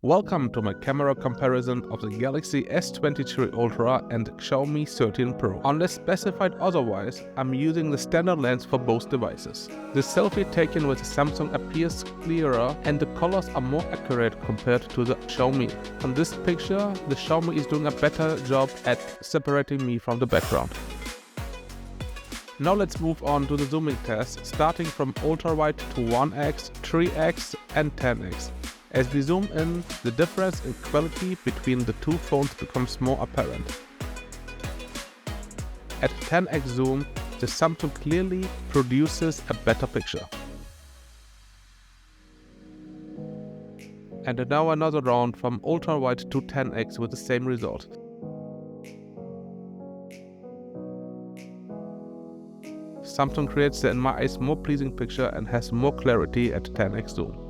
Welcome to my camera comparison of the Galaxy S23 Ultra and Xiaomi 13 Pro. Unless specified otherwise, I'm using the standard lens for both devices. The selfie taken with the Samsung appears clearer and the colors are more accurate compared to the Xiaomi. On this picture, the Xiaomi is doing a better job at separating me from the background. Now let's move on to the zooming test, starting from ultra-wide to 1x, 3x and 10x. As we zoom in, the difference in quality between the two phones becomes more apparent. At 10x zoom, the Samsung clearly produces a better picture. And now another round from ultra-wide to 10x with the same result. Samsung creates the, in my eyes, more pleasing picture and has more clarity at 10x zoom.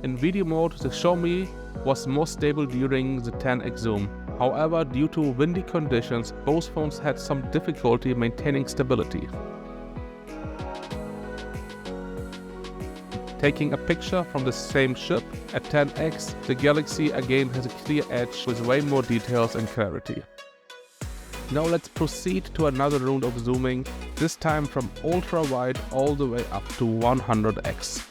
In video mode, the Xiaomi was more stable during the 10x zoom. However, due to windy conditions, both phones had some difficulty maintaining stability. Taking a picture from the same ship, at 10x, the Galaxy again has a clear edge with way more details and clarity. Now let's proceed to another round of zooming, this time from ultra-wide all the way up to 100x.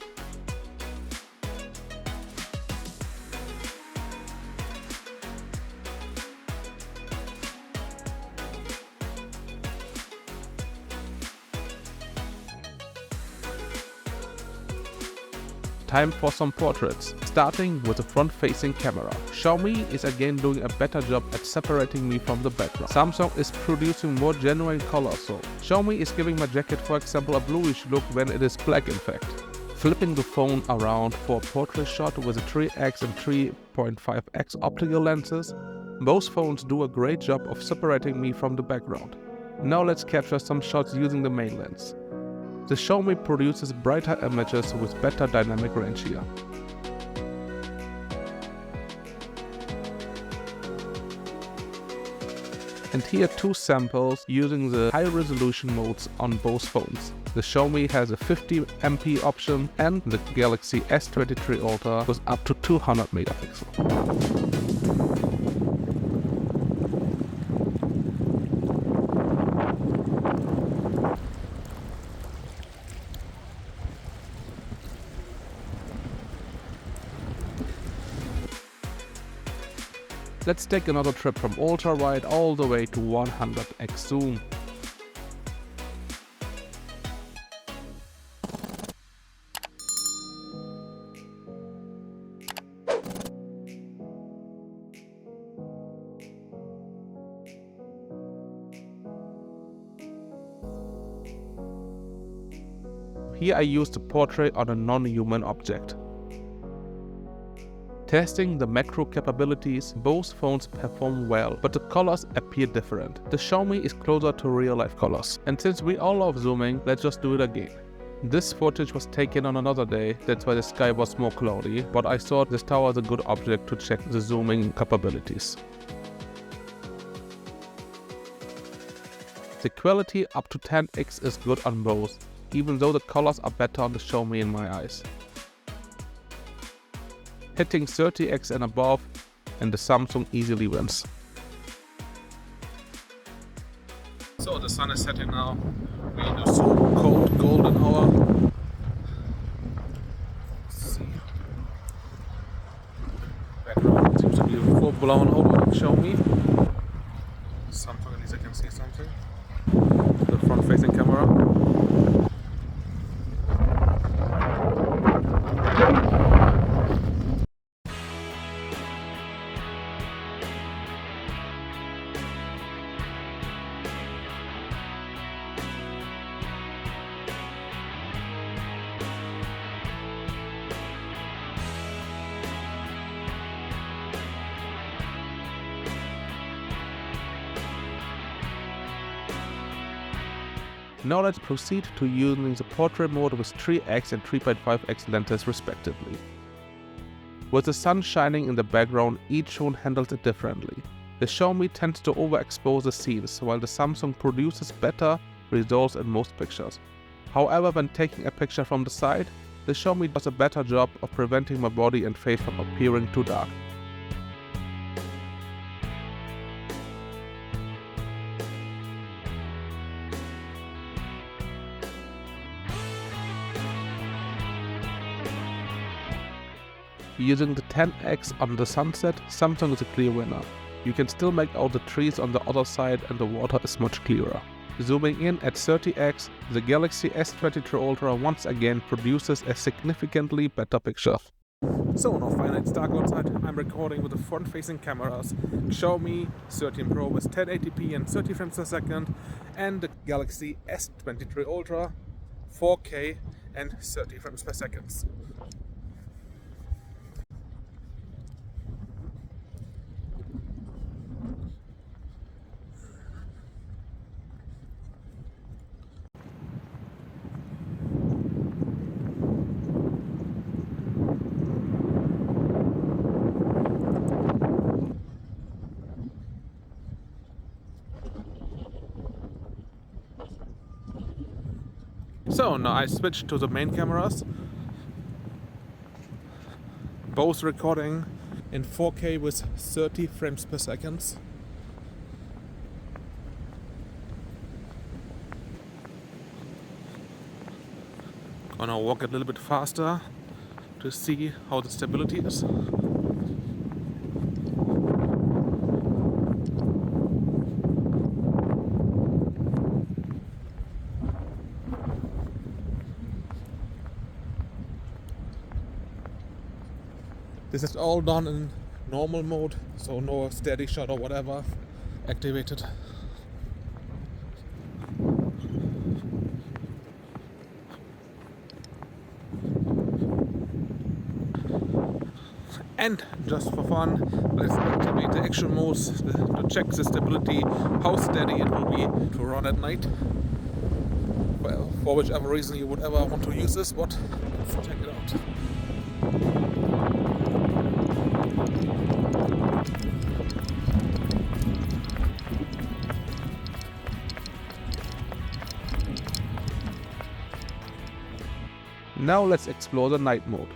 Time for some portraits, starting with the front-facing camera. Xiaomi is again doing a better job at separating me from the background. Samsung is producing more genuine colors though. Xiaomi is giving my jacket, for example, a bluish look when it is black in fact. Flipping the phone around for a portrait shot with a 3x and 3.5x optical lenses, both phones do a great job of separating me from the background. Now let's capture some shots using the main lens. The Xiaomi produces brighter images with better dynamic range here. And here two samples using the high resolution modes on both phones. The Xiaomi has a 50 MP option and the Galaxy S23 Ultra goes up to 200 megapixels. Let's take another trip from ultra-wide all the way to 100x zoom. Here I used a portrait on a non-human object. Testing the macro capabilities, both phones perform well, but the colors appear different. The Xiaomi is closer to real-life colors. And since we all love zooming, let's just do it again. This footage was taken on another day, that's why the sky was more cloudy, but I thought this tower was a good object to check the zooming capabilities. The quality up to 10x is good on both, even though the colors are better on the Xiaomi in my eyes. Hitting 30x and above, and the Samsung easily wins. So the sun is setting now. We do some cold golden hour. Let's see. Background seems to be full blown out on the Xiaomi. Samsung, at least I can see something. The front-facing camera. Now let's proceed to using the portrait mode with 3x and 3.5x lenses respectively. With the sun shining in the background, each phone handles it differently. The Xiaomi tends to overexpose the scenes, while the Samsung produces better results in most pictures. However, when taking a picture from the side, the Xiaomi does a better job of preventing my body and face from appearing too dark. Using the 10x on the sunset, Samsung is a clear winner. You can still make out the trees on the other side and the water is much clearer. Zooming in at 30x, the Galaxy S23 Ultra once again produces a significantly better picture. So now finally it's dark outside. I'm recording with the front-facing cameras, Xiaomi 13 Pro with 1080p and 30 frames per second, and the Galaxy S23 Ultra 4K and 30 frames per second. So now I switched to the main cameras, both recording in 4K with 30 frames per second. Gonna walk a little bit faster to see how the stability is. This is all done in normal mode, so no steady shot or whatever activated. And just for fun, let's activate the action modes to check the stability, how steady it will be to run at night. Well, for whichever reason you would ever want to use this, but let's check it out. Now let's explore the night mode.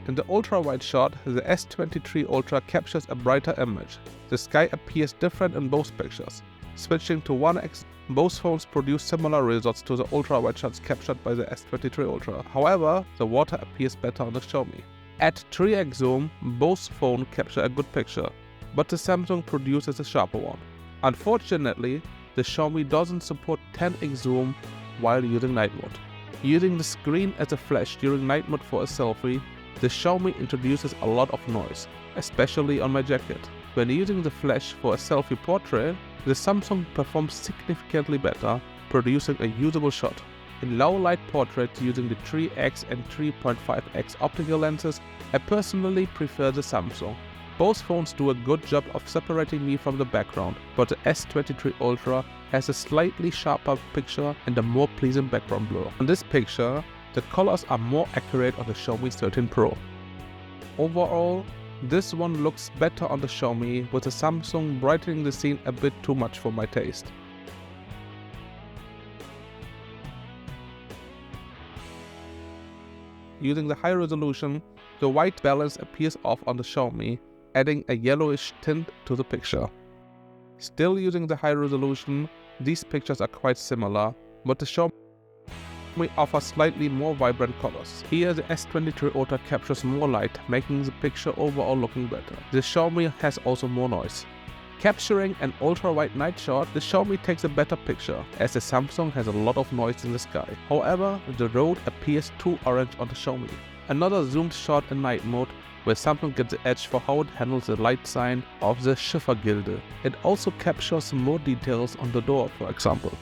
In the ultra-wide shot, the S23 Ultra captures a brighter image. The sky appears different in both pictures. Switching to 1x, both phones produce similar results to the ultra-wide shots captured by the S23 Ultra. However, the water appears better on the Xiaomi. At 3x zoom, both phones capture a good picture, but the Samsung produces a sharper one. Unfortunately, the Xiaomi doesn't support 10x zoom while using night mode. Using the screen as a flash during night mode for a selfie, the Xiaomi introduces a lot of noise, especially on my jacket. When using the flash for a selfie portrait, the Samsung performs significantly better, producing a usable shot. In low light portraits using the 3x and 3.5x optical lenses, I personally prefer the Samsung. Both phones do a good job of separating me from the background, but the S23 Ultra has a slightly sharper picture and a more pleasing background blur. On this picture, the colors are more accurate on the Xiaomi 13 Pro. Overall, this one looks better on the Xiaomi, with the Samsung brightening the scene a bit too much for my taste. Using the high resolution, the white balance appears off on the Xiaomi, adding a yellowish tint to the picture. Still using the high resolution, these pictures are quite similar, but the Xiaomi offers slightly more vibrant colors. Here the S23 Ultra captures more light, making the picture overall looking better. The Xiaomi has also more noise. Capturing an ultra-wide night shot, the Xiaomi takes a better picture, as the Samsung has a lot of noise in the sky. However, the road appears too orange on the Xiaomi. Another zoomed shot in night mode, where Samsung gets the edge for how it handles the light sign of the Schiffergilde. It also captures more details on the door, for example.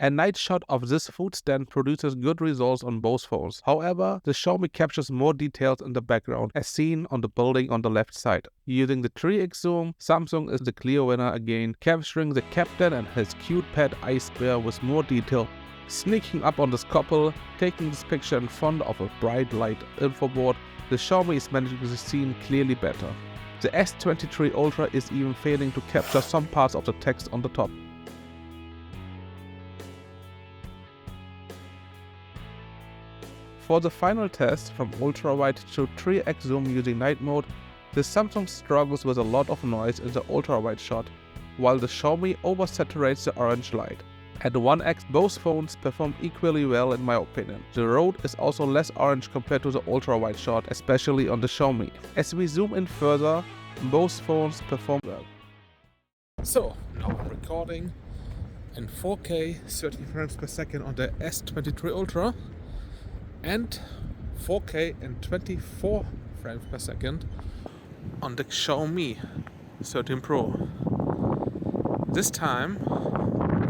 A night shot of this food stand produces good results on both phones. However, the Xiaomi captures more details in the background, as seen on the building on the left side. Using the 3x zoom, Samsung is the clear winner again, capturing the captain and his cute pet ice bear with more detail. Sneaking up on this couple, taking this picture in front of a bright light info board, the Xiaomi is managing the scene clearly better. The S23 Ultra is even failing to capture some parts of the text on the top. For the final test from ultra-wide to 3x zoom using night mode, the Samsung struggles with a lot of noise in the ultra-wide shot, while the Xiaomi oversaturates the orange light. At 1x, both phones perform equally well in my opinion. The road is also less orange compared to the ultra-wide shot, especially on the Xiaomi. As we zoom in further, both phones perform well. So, now I'm recording in 4K 30 frames per second on the S23 Ultra and 4K and 24 frames per second on the Xiaomi 13 Pro. This time,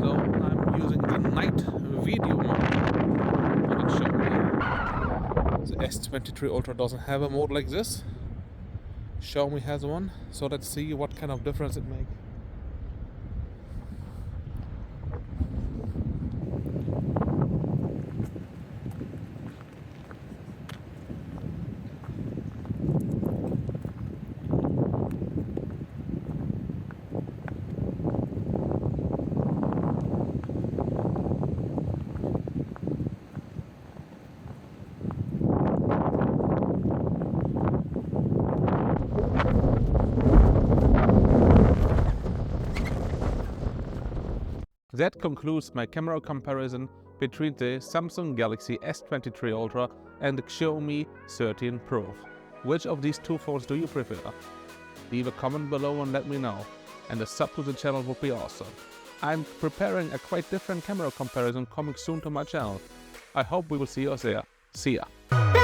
though, I'm using the night video mode on the Xiaomi. The S23 Ultra doesn't have a mode like this. Xiaomi has one, so let's see what kind of difference it makes. That concludes my camera comparison between the Samsung Galaxy S23 Ultra and the Xiaomi 13 Pro. Which of these two phones do you prefer? Leave a comment below and let me know, and a sub to the channel would be awesome. I'm preparing a quite different camera comparison coming soon to my channel. I hope we will see you there. See ya!